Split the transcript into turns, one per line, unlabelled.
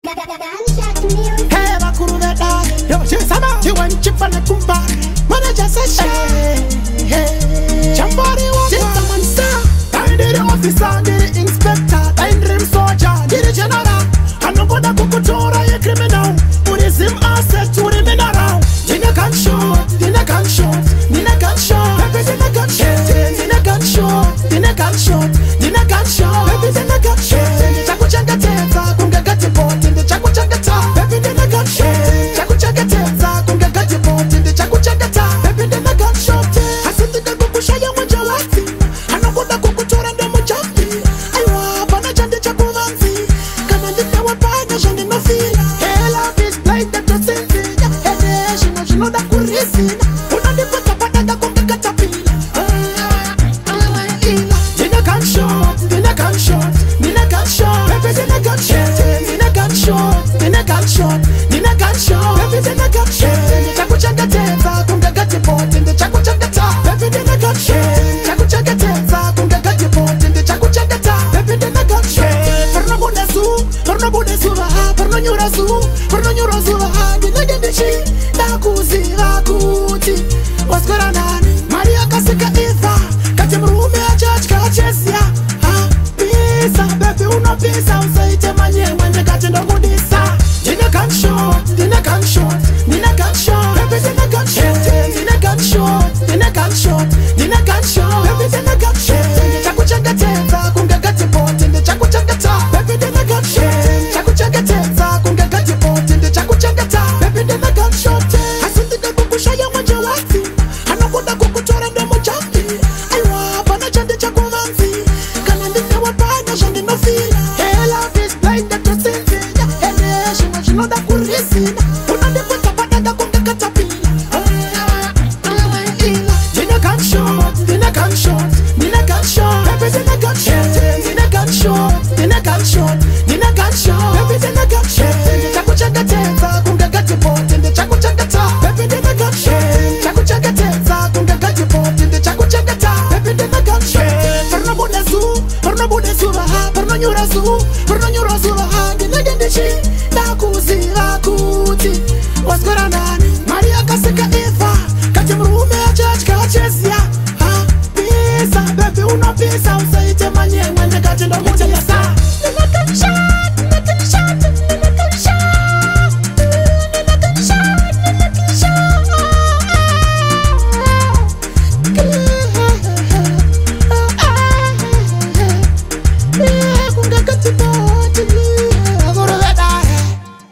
Hey, bakuru da da, yo chisama, chiwan chipana kumba, manager session. Hey, chambari wa, chisaman sa, taindiri officer, diri inspector, taindiri soldier, diri general, anokoda kukutora ye criminal, urizim asset, uri mineral. Dina gunshot, dina gunshot, dina gunshot, baby dina gunshot, dina gunshot, dina gunshot, dina gunshot, baby dina gunshot. Chakuchanga teta, kunga gati pot, inde chakuchanga ta, baby dina gunshot. Chakuchanga teta, kunga gati pot, inde chakuchanga ta, baby dina gunshot. Hasindika kukushaya mwanja wati, anakoda kukutora ndemo jambi. Aywa, bana jande chakuvanzi, kama ndika wapanya jande nofila. Hey, love is like that to sing. She know that kurisina, unanipata patanda kunga katapila. Dina gunshot, dina gunshot, dina gunshot, baby dina gunshot, dina gunshot, dina gunshot, dina gunshot, baby dina gunshot. Chakuchanga teta, kunga gati pot, inde chakuchanga ta, baby dina gunshot. Chakuchanga teta, kunga gati pot, inde chakuchanga ta, baby dina gunshot. Perno bude su va, perno nyura su va, dina gendishi, dakuziva kuti, waskora nani, Maria kasika Eva, kati mrume a church kachezia, pisa, baby uno pisa, usaite manyewa.